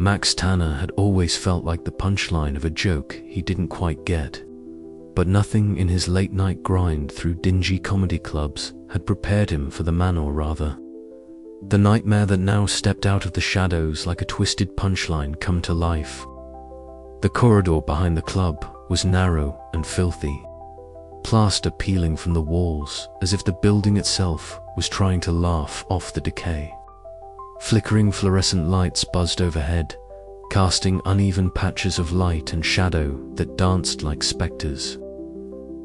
Max Tanner had always felt like the punchline of a joke he didn't quite get. But nothing in his late-night grind through dingy comedy clubs had prepared him for the man, or rather, the nightmare that now stepped out of the shadows like a twisted punchline come to life. The corridor behind the club was narrow and filthy, plaster peeling from the walls as if the building itself was trying to laugh off the decay. Flickering fluorescent lights buzzed overhead, casting uneven patches of light and shadow that danced like specters.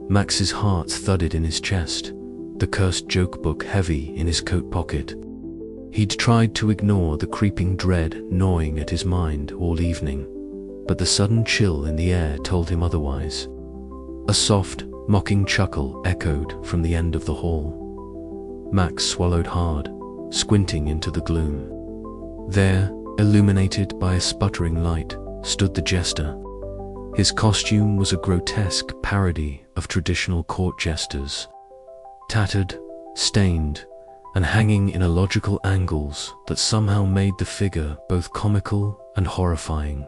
Max's heart thudded in his chest, the cursed joke book heavy in his coat pocket. He'd tried to ignore the creeping dread gnawing at his mind all evening, but the sudden chill in the air told him otherwise. A soft, mocking chuckle echoed from the end of the hall. Max swallowed hard, squinting into the gloom. There, illuminated by a sputtering light, stood the jester. His costume was a grotesque parody of traditional court jesters, tattered, stained, and hanging in illogical angles that somehow made the figure both comical and horrifying.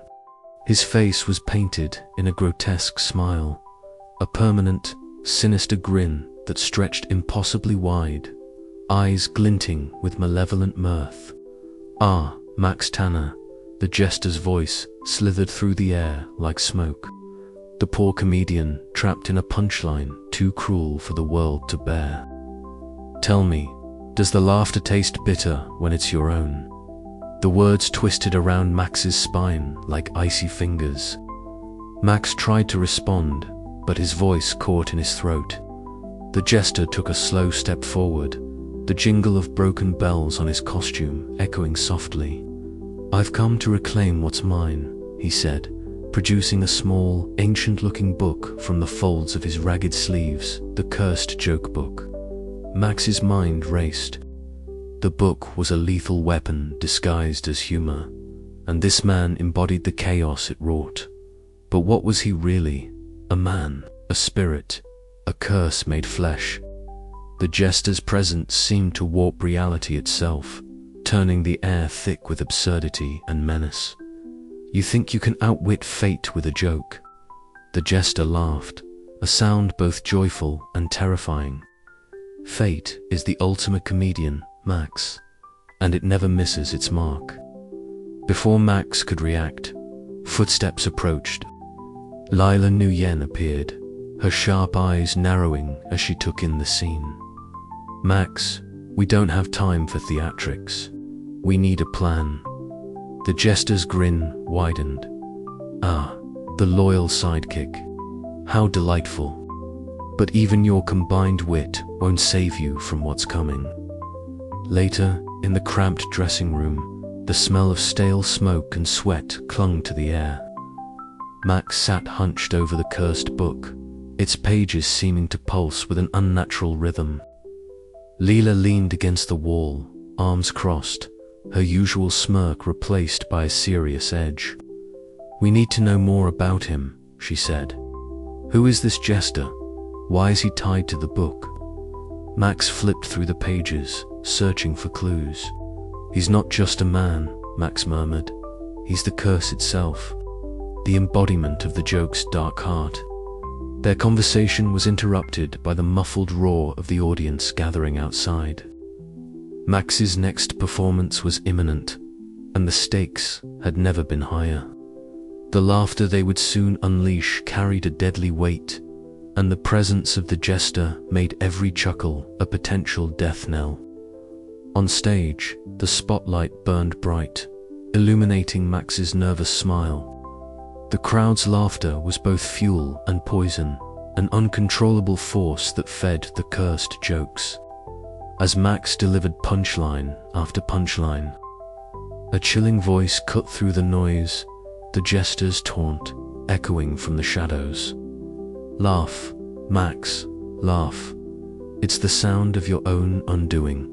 His face was painted in a grotesque smile, a permanent, sinister grin that stretched impossibly wide, eyes glinting with malevolent mirth. "Ah, Max Tanner," the jester's voice slithered through the air like smoke. The poor comedian trapped in a punchline too cruel for the world to bear. "Tell me, does the laughter taste bitter when it's your own?" The words twisted around Max's spine like icy fingers. Max tried to respond, but his voice caught in his throat. The jester took a slow step forward, the jingle of broken bells on his costume echoing softly. "I've come to reclaim what's mine," he said, producing a small, ancient-looking book from the folds of his ragged sleeves, the cursed joke book. Max's mind raced. The book was a lethal weapon disguised as humor, and this man embodied the chaos it wrought. But what was he really? A man, a spirit, a curse made flesh. The jester's presence seemed to warp reality itself, turning the air thick with absurdity and menace. "You think you can outwit fate with a joke?" The jester laughed, a sound both joyful and terrifying. "Fate is the ultimate comedian, Max, and it never misses its mark." Before Max could react, footsteps approached. Lila Nguyen appeared, her sharp eyes narrowing as she took in the scene. "Max, we don't have time for theatrics. We need a plan." The jester's grin widened. "Ah, the loyal sidekick. How delightful. But even your combined wit won't save you from what's coming." Later, in the cramped dressing room, the smell of stale smoke and sweat clung to the air. Max sat hunched over the cursed book, its pages seeming to pulse with an unnatural rhythm. Leela leaned against the wall, arms crossed, her usual smirk replaced by a serious edge. "We need to know more about him," she said. "Who is this jester? Why is he tied to the book?" Max flipped through the pages, searching for clues. "He's not just a man," Max murmured. "He's the curse itself, the embodiment of the joke's dark heart." Their conversation was interrupted by the muffled roar of the audience gathering outside. Max's next performance was imminent, and the stakes had never been higher. The laughter they would soon unleash carried a deadly weight, and the presence of the jester made every chuckle a potential death knell. On stage, the spotlight burned bright, illuminating Max's nervous smile. The crowd's laughter was both fuel and poison, an uncontrollable force that fed the cursed jokes. As Max delivered punchline after punchline, a chilling voice cut through the noise, the jester's taunt echoing from the shadows. "Laugh, Max, laugh. It's the sound of your own undoing."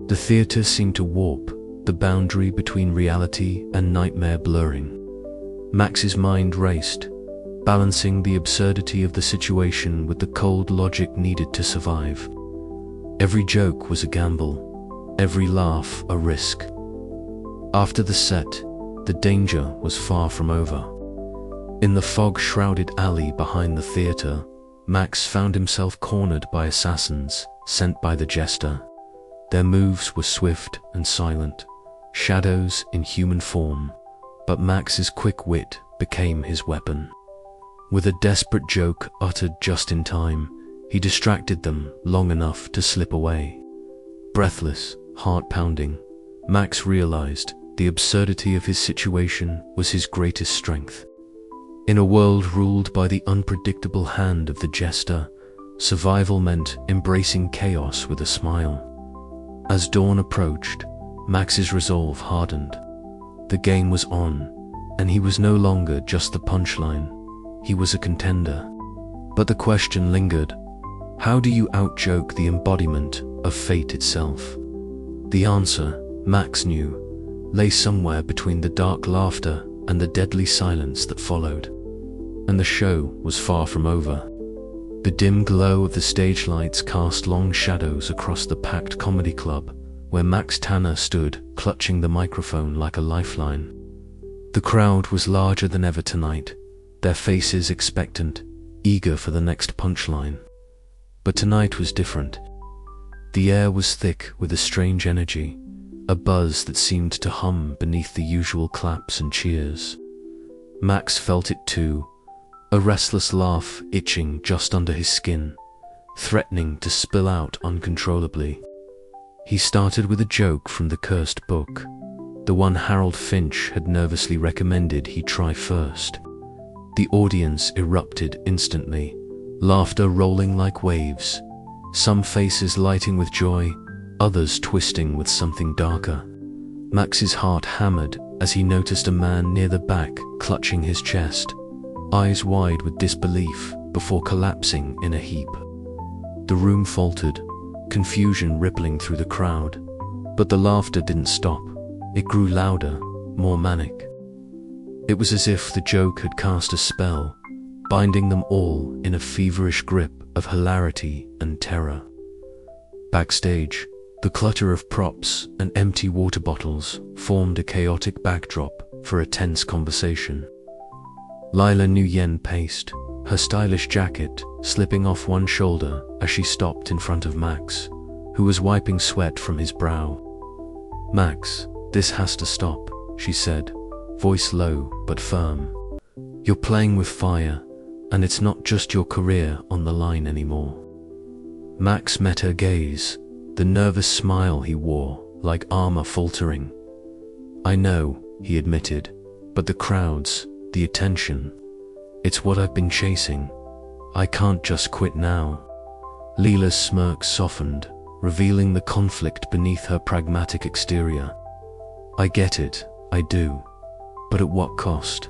The theater seemed to warp, the boundary between reality and nightmare blurring. Max's mind raced, balancing the absurdity of the situation with the cold logic needed to survive. Every joke was a gamble, every laugh a risk. After the set, the danger was far from over. In the fog-shrouded alley behind the theater, Max found himself cornered by assassins sent by the Jester. Their moves were swift and silent, shadows in human form, but Max's quick wit became his weapon. With a desperate joke uttered just in time, he distracted them long enough to slip away. Breathless, heart-pounding, Max realized the absurdity of his situation was his greatest strength. In a world ruled by the unpredictable hand of the Jester, survival meant embracing chaos with a smile. As dawn approached, Max's resolve hardened. The game was on, and he was no longer just the punchline. He was a contender. But the question lingered: how do you outjoke the embodiment of fate itself? The answer, Max knew, lay somewhere between the dark laughter and the deadly silence that followed. And the show was far from over. The dim glow of the stage lights cast long shadows across the packed comedy club, where Max Tanner stood, clutching the microphone like a lifeline. The crowd was larger than ever tonight, their faces expectant, eager for the next punchline. But tonight was different. The air was thick with a strange energy, a buzz that seemed to hum beneath the usual claps and cheers. Max felt it too, a restless laugh itching just under his skin, threatening to spill out uncontrollably. He started with a joke from the cursed book, the one Harold Finch had nervously recommended he try first. The audience erupted instantly, laughter rolling like waves, some faces lighting with joy, others twisting with something darker. Max's heart hammered as he noticed a man near the back clutching his chest, eyes wide with disbelief before collapsing in a heap. The room faltered, confusion rippling through the crowd, but the laughter didn't stop. It grew louder, more manic. It was as if the joke had cast a spell, binding them all in a feverish grip of hilarity and terror. Backstage, the clutter of props and empty water bottles formed a chaotic backdrop for a tense conversation. Lila Nguyen paced, her stylish jacket slipping off one shoulder as she stopped in front of Max, who was wiping sweat from his brow. "Max, this has to stop," she said, voice low but firm. "You're playing with fire, and it's not just your career on the line anymore." Max met her gaze, the nervous smile he wore like armor faltering. "I know," he admitted, "but the crowds, the attention, it's what I've been chasing. I can't just quit now." Leela's smirk softened, revealing the conflict beneath her pragmatic exterior. "I get it, I do. But at what cost?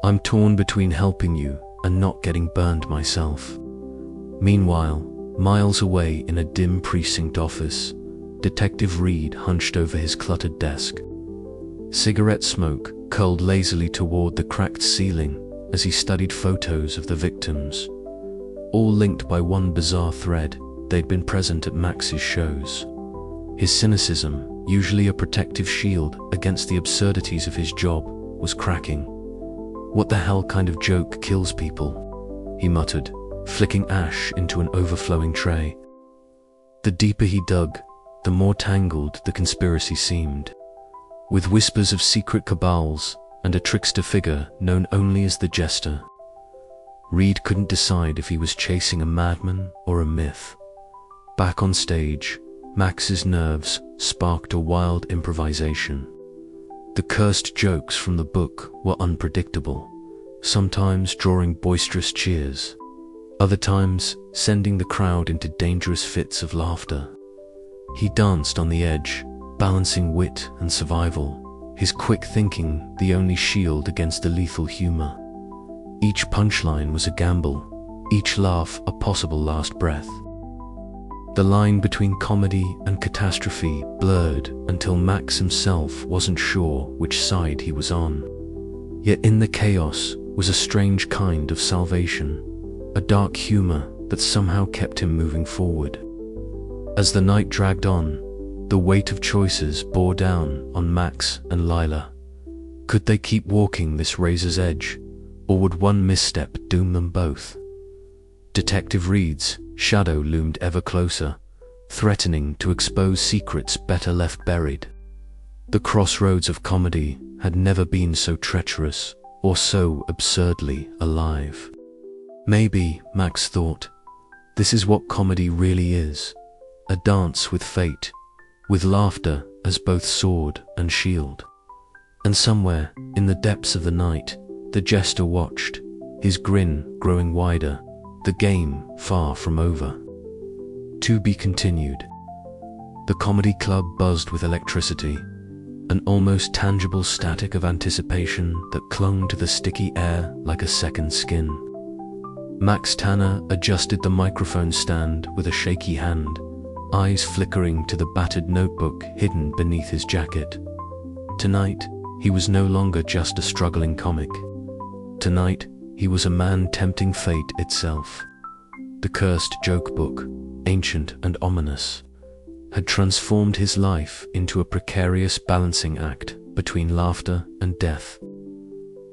I'm torn between helping you and not getting burned myself." Meanwhile, miles away in a dim precinct office, Detective Reed hunched over his cluttered desk. Cigarette smoke curled lazily toward the cracked ceiling as he studied photos of the victims, all linked by one bizarre thread: they'd been present at Max's shows. His cynicism, usually a protective shield against the absurdities of his job, was cracking. "What the hell kind of joke kills people?" he muttered, flicking ash into an overflowing tray. The deeper he dug, the more tangled the conspiracy seemed, with whispers of secret cabals and a trickster figure known only as the Jester. Reed couldn't decide if he was chasing a madman or a myth. Back on stage, Max's nerves sparked a wild improvisation. The cursed jokes from the book were unpredictable, sometimes drawing boisterous cheers, other times sending the crowd into dangerous fits of laughter. He danced on the edge, balancing wit and survival, his quick thinking the only shield against the lethal humor. Each punchline was a gamble, each laugh a possible last breath. The line between comedy and catastrophe blurred until Max himself wasn't sure which side he was on. Yet in the chaos was a strange kind of salvation, a dark humor that somehow kept him moving forward. As the night dragged on, the weight of choices bore down on Max and Lila. Could they keep walking this razor's edge, or would one misstep doom them both? Detective Reed's shadow loomed ever closer, threatening to expose secrets better left buried. The crossroads of comedy had never been so treacherous or so absurdly alive. Maybe, Max thought, this is what comedy really is, a dance with fate, with laughter as both sword and shield. And somewhere, in the depths of the night, the jester watched, his grin growing wider, the game far from over. To be continued. The comedy club buzzed with electricity, an almost tangible static of anticipation that clung to the sticky air like a second skin. Max Tanner adjusted the microphone stand with a shaky hand, eyes flickering to the battered notebook hidden beneath his jacket. Tonight, he was no longer just a struggling comic. Tonight, he was a man tempting fate itself. The cursed joke book, ancient and ominous, had transformed his life into a precarious balancing act between laughter and death.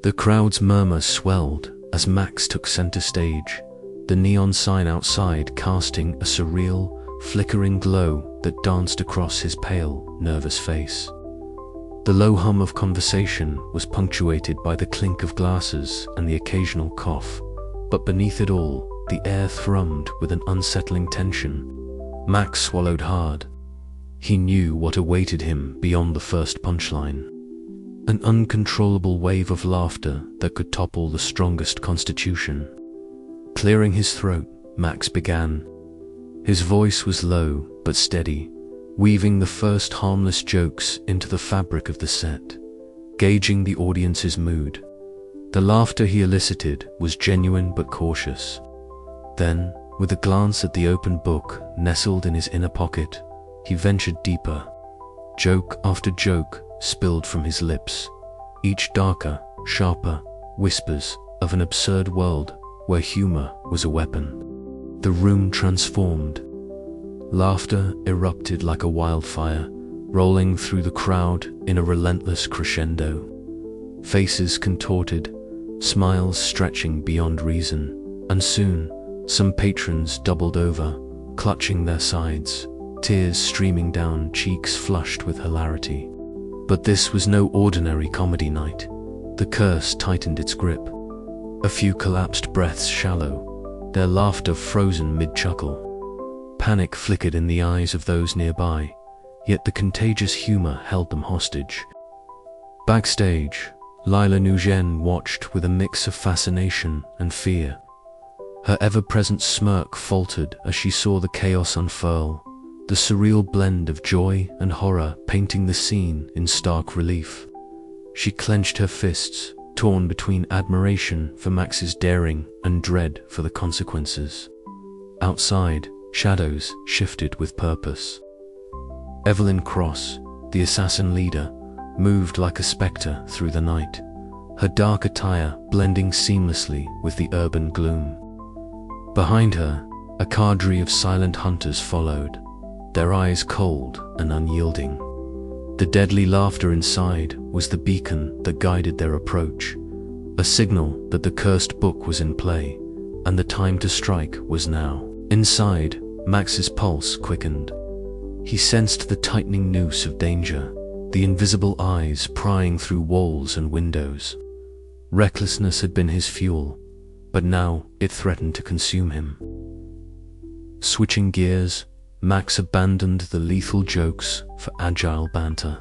The crowd's murmur swelled as Max took center stage, the neon sign outside casting a surreal, flickering glow that danced across his pale, nervous face. The low hum of conversation was punctuated by the clink of glasses and the occasional cough, but beneath it all, the air thrummed with an unsettling tension. Max swallowed hard. He knew what awaited him beyond the first punchline. An uncontrollable wave of laughter that could topple the strongest constitution. Clearing his throat, Max began. His voice was low but steady, weaving the first harmless jokes into the fabric of the set, gauging the audience's mood. The laughter he elicited was genuine but cautious. Then, with a glance at the open book nestled in his inner pocket, he ventured deeper. Joke after joke spilled from his lips, each darker, sharper, whispers of an absurd world where humor was a weapon. The room transformed. Laughter erupted like a wildfire, rolling through the crowd in a relentless crescendo. Faces contorted, smiles stretching beyond reason, and soon, some patrons doubled over, clutching their sides, tears streaming down cheeks flushed with hilarity. But this was no ordinary comedy night. The curse tightened its grip. A few collapsed breaths shallow, their laughter frozen mid-chuckle. Panic flickered in the eyes of those nearby, yet the contagious humor held them hostage. Backstage, Lila Nugent watched with a mix of fascination and fear. Her ever-present smirk faltered as she saw the chaos unfurl, the surreal blend of joy and horror painting the scene in stark relief. She clenched her fists, torn between admiration for Max's daring and dread for the consequences. Outside, shadows shifted with purpose. Evelyn Cross, the assassin leader, moved like a spectre through the night, her dark attire blending seamlessly with the urban gloom. Behind her, a cadre of silent hunters followed, their eyes cold and unyielding. The deadly laughter inside was the beacon that guided their approach, a signal that the cursed book was in play, and the time to strike was now. Inside, Max's pulse quickened. He sensed the tightening noose of danger, the invisible eyes prying through walls and windows. Recklessness had been his fuel, but now it threatened to consume him. Switching gears, Max abandoned the lethal jokes for agile banter,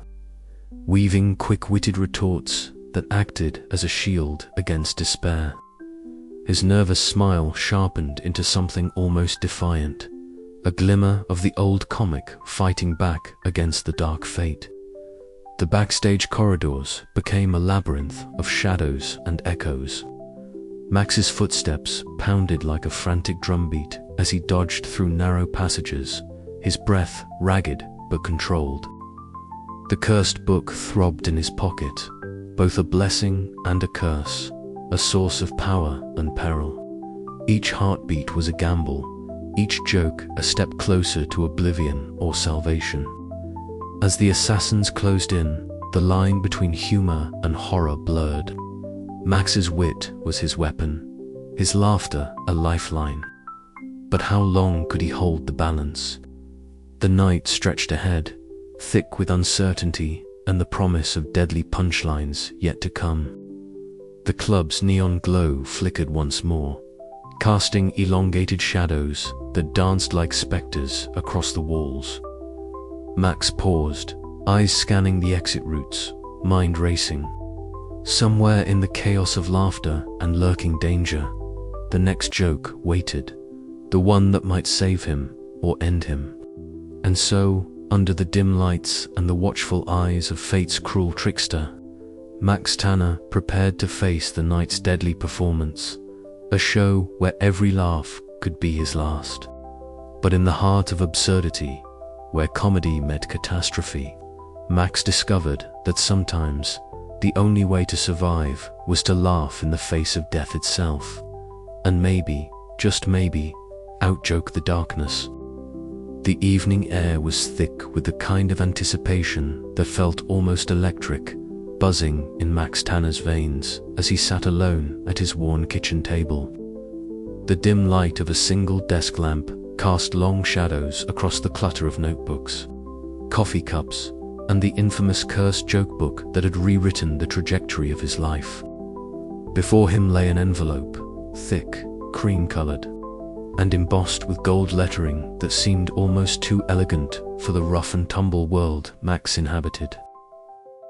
weaving quick-witted retorts that acted as a shield against despair. His nervous smile sharpened into something almost defiant, a glimmer of the old comic fighting back against the dark fate. The backstage corridors became a labyrinth of shadows and echoes. Max's footsteps pounded like a frantic drumbeat as he dodged through narrow passages, his breath ragged but controlled. The cursed book throbbed in his pocket, both a blessing and a curse, a source of power and peril. Each heartbeat was a gamble, each joke a step closer to oblivion or salvation. As the assassins closed in, the line between humor and horror blurred. Max's wit was his weapon, his laughter a lifeline. But how long could he hold the balance? The night stretched ahead, thick with uncertainty and the promise of deadly punchlines yet to come. The club's neon glow flickered once more, casting elongated shadows that danced like specters across the walls. Max paused, eyes scanning the exit routes, mind racing. Somewhere in the chaos of laughter and lurking danger, the next joke waited, the one that might save him or end him. And so, under the dim lights and the watchful eyes of fate's cruel trickster, Max Tanner prepared to face the night's deadly performance, a show where every laugh could be his last. But in the heart of absurdity, where comedy met catastrophe, Max discovered that sometimes the only way to survive was to laugh in the face of death itself, and maybe, just maybe, outjoke the darkness. The evening air was thick with the kind of anticipation that felt almost electric, buzzing in Max Tanner's veins as he sat alone at his worn kitchen table. The dim light of a single desk lamp cast long shadows across the clutter of notebooks, coffee cups, and the infamous cursed joke book that had rewritten the trajectory of his life. Before him lay an envelope, thick, cream-colored, and embossed with gold lettering that seemed almost too elegant for the rough-and-tumble world Max inhabited.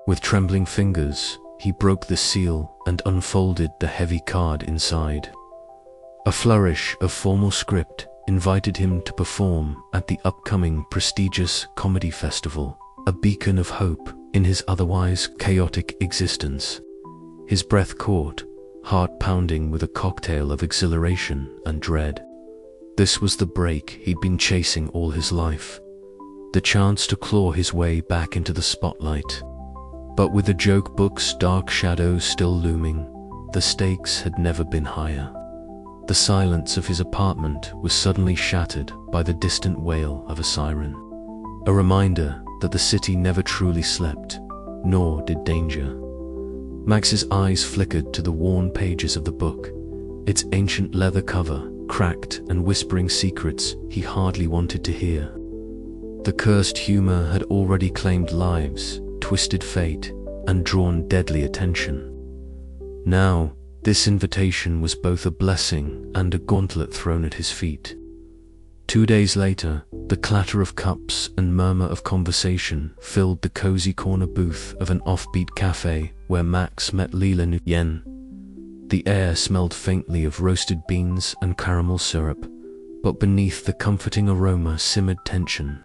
With trembling fingers, he broke the seal and unfolded the heavy card inside. A flourish of formal script invited him to perform at the upcoming prestigious comedy festival, a beacon of hope in his otherwise chaotic existence. His breath caught, heart pounding with a cocktail of exhilaration and dread. This was the break he'd been chasing all his life, the chance to claw his way back into the spotlight. But with the joke book's dark shadows still looming, the stakes had never been higher. The silence of his apartment was suddenly shattered by the distant wail of a siren, a reminder that the city never truly slept, nor did danger. Max's eyes flickered to the worn pages of the book, its ancient leather cover cracked and whispering secrets he hardly wanted to hear. The cursed humor had already claimed lives, twisted fate, and drawn deadly attention. Now, this invitation was both a blessing and a gauntlet thrown at his feet. 2 days later, the clatter of cups and murmur of conversation filled the cozy corner booth of an offbeat cafe where Max met Lila Nguyen. The air smelled faintly of roasted beans and caramel syrup, but beneath the comforting aroma simmered tension.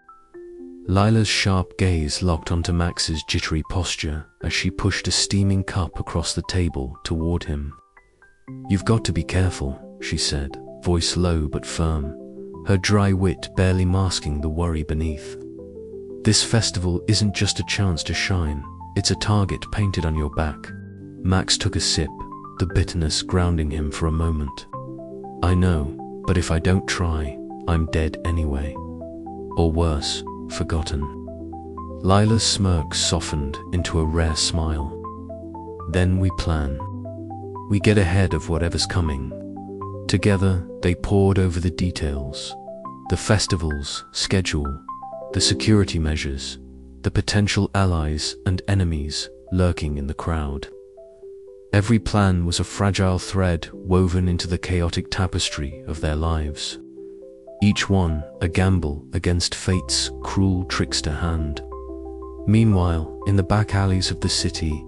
Lila's sharp gaze locked onto Max's jittery posture as she pushed a steaming cup across the table toward him. "You've got to be careful," she said, voice low but firm, her dry wit barely masking the worry beneath. "This festival isn't just a chance to shine, it's a target painted on your back." Max took a sip, the bitterness grounding him for a moment. "I know, but if I don't try, I'm dead anyway. Or worse, forgotten." Lila's smirk softened into a rare smile. "Then we plan. We get ahead of whatever's coming." Together, they pored over the details, the festival's schedule, the security measures, the potential allies and enemies lurking in the crowd. Every plan was a fragile thread woven into the chaotic tapestry of their lives, each one a gamble against fate's cruel trickster hand. Meanwhile, in the back alleys of the city,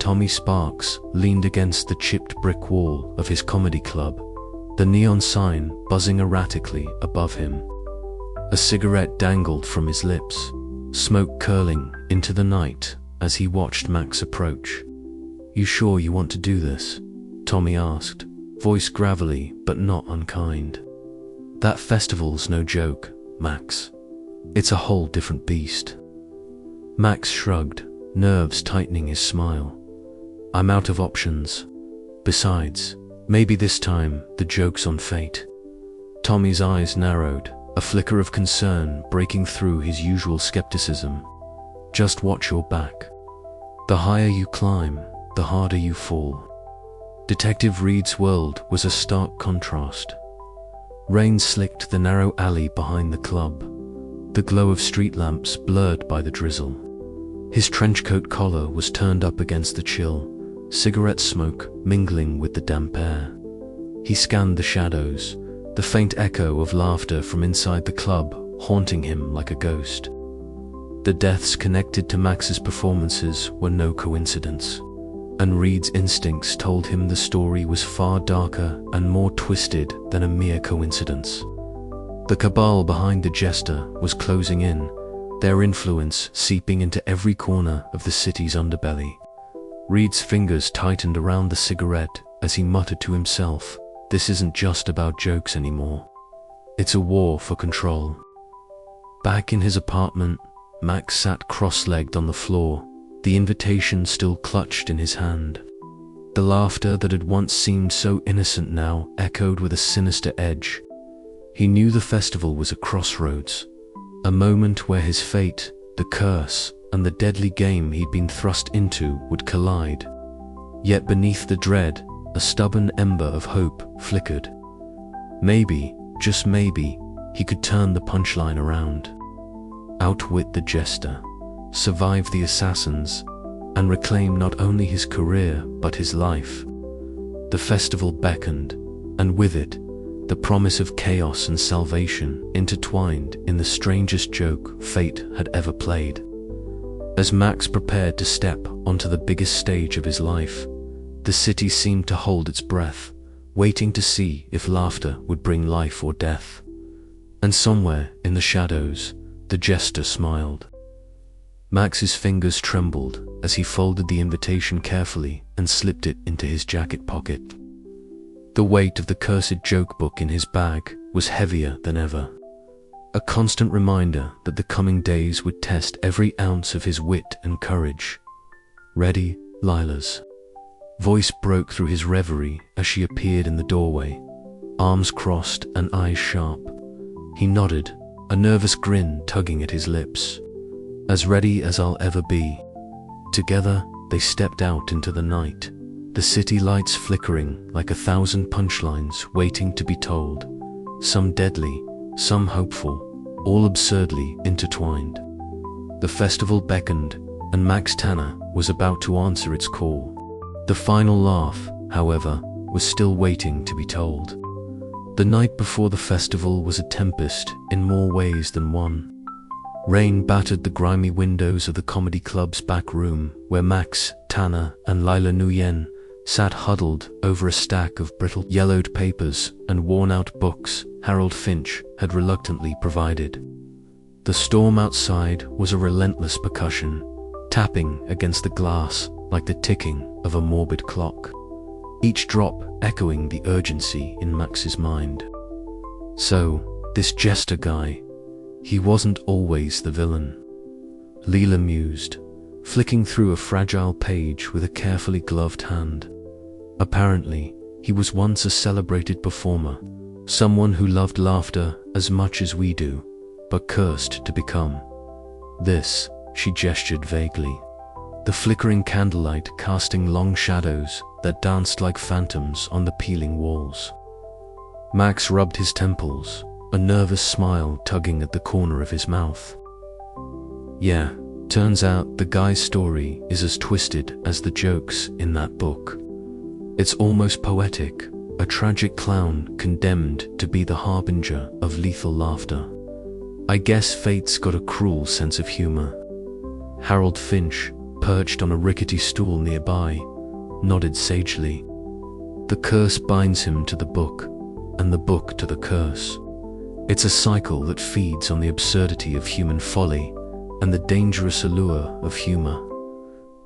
Tommy Sparks leaned against the chipped brick wall of his comedy club, the neon sign buzzing erratically above him. A cigarette dangled from his lips, smoke curling into the night as he watched Max approach. "You sure you want to do this?" Tommy asked, voice gravelly but not unkind. "That festival's no joke, Max. It's a whole different beast." Max shrugged, nerves tightening his smile. "I'm out of options. Besides, maybe this time the joke's on fate." Tommy's eyes narrowed, a flicker of concern breaking through his usual skepticism. "Just watch your back. The higher you climb, the harder you fall. Detective Reed's world was a stark contrast. Rain slicked the narrow alley behind the club, the glow of street lamps blurred by the drizzle. His trenchcoat collar was turned up against the chill, cigarette smoke mingling with the damp air. He scanned the shadows, the faint echo of laughter from inside the club haunting him like a ghost. The deaths connected to Max's performances were no coincidence, and Reed's instincts told him the story was far darker and more twisted than a mere coincidence. The cabal behind the jester was closing in, their influence seeping into every corner of the city's underbelly. Reed's fingers tightened around the cigarette as he muttered to himself, "This isn't just about jokes anymore. It's a war for control." Back in his apartment, Max sat cross-legged on the floor, the invitation still clutched in his hand. The laughter that had once seemed so innocent now echoed with a sinister edge. He knew the festival was a crossroads, a moment where his fate, the curse, and the deadly game he'd been thrust into would collide. Yet beneath the dread, a stubborn ember of hope flickered. Maybe, just maybe, he could turn the punchline around. Outwit the jester, survive the assassins, and reclaim not only his career but his life. The festival beckoned, and with it, the promise of chaos and salvation intertwined in the strangest joke fate had ever played. As Max prepared to step onto the biggest stage of his life, the city seemed to hold its breath, waiting to see if laughter would bring life or death. And somewhere in the shadows, the jester smiled. Max's fingers trembled as he folded the invitation carefully and slipped it into his jacket pocket. The weight of the cursed joke book in his bag was heavier than ever, a constant reminder that the coming days would test every ounce of his wit and courage. "Ready, Lila's?" Voice broke through his reverie as she appeared in the doorway, arms crossed and eyes sharp. He nodded, a nervous grin tugging at his lips. "As ready as I'll ever be." Together, they stepped out into the night, the city lights flickering like 1,000 punchlines waiting to be told, some deadly, some hopeful, all absurdly intertwined. The festival beckoned, and Max Tanner was about to answer its call. The final laugh, however, was still waiting to be told. The night before the festival was a tempest in more ways than one. Rain battered the grimy windows of the comedy club's back room, where Max, Tanner, and Lila Nguyen sat huddled over a stack of brittle, yellowed papers and worn-out books Harold Finch had reluctantly provided. The storm outside was a relentless percussion, tapping against the glass like the ticking of a morbid clock, each drop echoing the urgency in Max's mind. So, this jester guy, he wasn't always the villain. Leela mused, flicking through a fragile page with a carefully gloved hand. Apparently, he was once a celebrated performer, someone who loved laughter as much as we do, but cursed to become this. She gestured vaguely, the flickering candlelight casting long shadows that danced like phantoms on the peeling walls. Max rubbed his temples, a nervous smile tugging at the corner of his mouth. "Yeah, turns out the guy's story is as twisted as the jokes in that book. It's almost poetic, a tragic clown condemned to be the harbinger of lethal laughter. I guess fate's got a cruel sense of humor." Harold Finch, perched on a rickety stool nearby, nodded sagely. "The curse binds him to the book, and the book to the curse. It's a cycle that feeds on the absurdity of human folly and the dangerous allure of humor.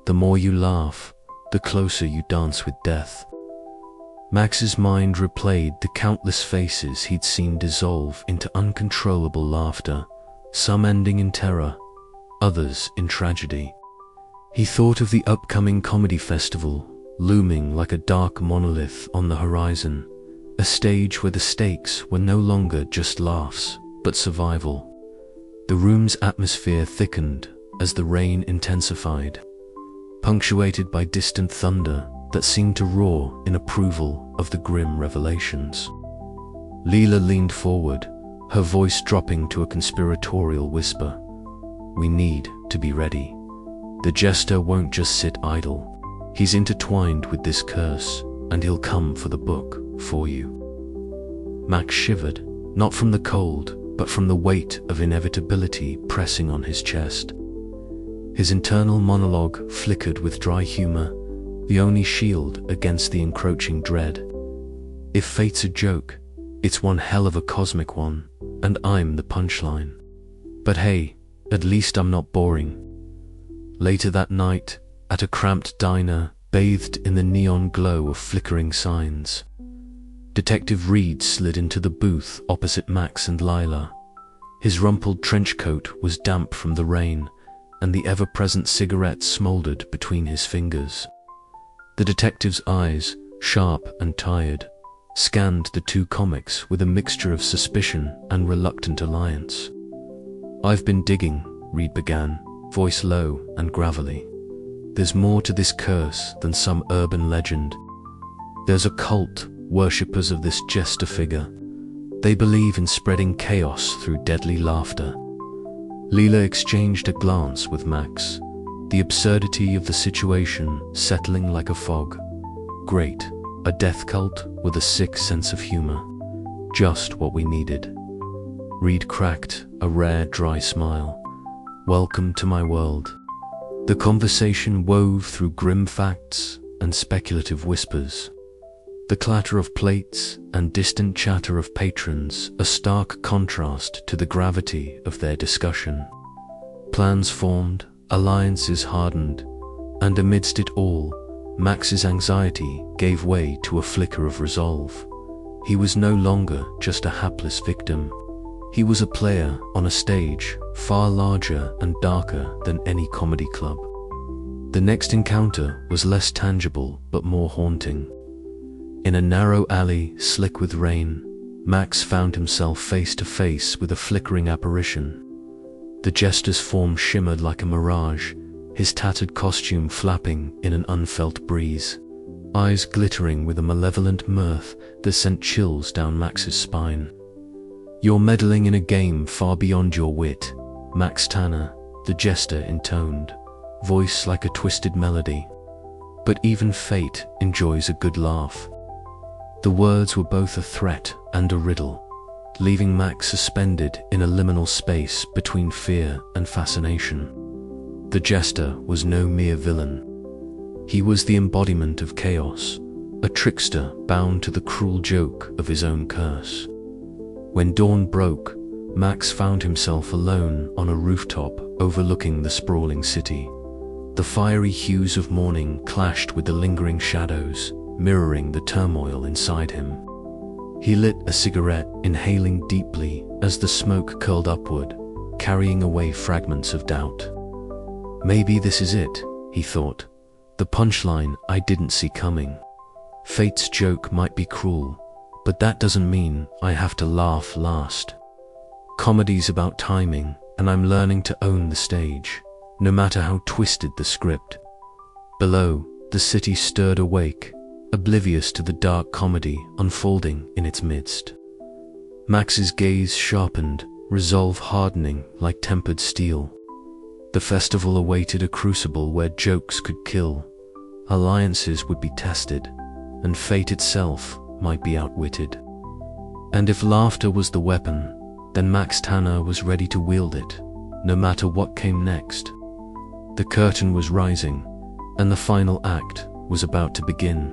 The more you laugh, the closer you dance with death." Max's mind replayed the countless faces he'd seen dissolve into uncontrollable laughter, some ending in terror, others in tragedy. He thought of the upcoming comedy festival, looming like a dark monolith on the horizon, a stage where the stakes were no longer just laughs, but survival. The room's atmosphere thickened as the rain intensified. punctuated by distant thunder that seemed to roar in approval of the grim revelations. Leela leaned forward, her voice dropping to a conspiratorial whisper. "We need to be ready. The jester won't just sit idle. He's intertwined with this curse, and he'll come for the book for you." Max shivered, not from the cold, but from the weight of inevitability pressing on his chest. His internal monologue flickered with dry humor, the only shield against the encroaching dread. If fate's a joke, it's one hell of a cosmic one, and I'm the punchline. But hey, at least I'm not boring. Later that night, at a cramped diner, bathed in the neon glow of flickering signs, Detective Reed slid into the booth opposite Max and Lila. His rumpled trench coat was damp from the rain, and the ever-present cigarette smoldered between his fingers. The detective's eyes, sharp and tired, scanned the two comics with a mixture of suspicion and reluctant alliance. "I've been digging," Reed began, voice low and gravelly. "There's more to this curse than some urban legend. There's a cult, worshippers of this jester figure. They believe in spreading chaos through deadly laughter." Leela exchanged a glance with Max, the absurdity of the situation settling like a fog. Great, a death cult with a sick sense of humor. Just what we needed. Reed cracked a rare dry smile. "Welcome to my world." The conversation wove through grim facts and speculative whispers. The clatter of plates and distant chatter of patrons, a stark contrast to the gravity of their discussion. Plans formed, alliances hardened, and amidst it all, Max's anxiety gave way to a flicker of resolve. He was no longer just a hapless victim. He was a player on a stage far larger and darker than any comedy club. The next encounter was less tangible but more haunting. In a narrow alley slick with rain, Max found himself face to face with a flickering apparition. The jester's form shimmered like a mirage, his tattered costume flapping in an unfelt breeze, eyes glittering with a malevolent mirth that sent chills down Max's spine. "You're meddling in a game far beyond your wit, Max Tanner," the jester intoned, voice like a twisted melody. "But even fate enjoys a good laugh." The words were both a threat and a riddle, leaving Max suspended in a liminal space between fear and fascination. The jester was no mere villain. He was the embodiment of chaos, a trickster bound to the cruel joke of his own curse. When dawn broke, Max found himself alone on a rooftop overlooking the sprawling city. The fiery hues of morning clashed with the lingering shadows, mirroring the turmoil inside him. He lit a cigarette, inhaling deeply as the smoke curled upward, carrying away fragments of doubt. "Maybe this is it," he thought. "The punchline I didn't see coming. Fate's joke might be cruel, but that doesn't mean I have to laugh last. Comedy's about timing, and I'm learning to own the stage, no matter how twisted the script." Below, the city stirred awake, oblivious to the dark comedy unfolding in its midst. Max's gaze sharpened, resolve hardening like tempered steel. The festival awaited a crucible where jokes could kill, alliances would be tested, and fate itself might be outwitted. And if laughter was the weapon, then Max Tanner was ready to wield it, no matter what came next. The curtain was rising, and the final act was about to begin.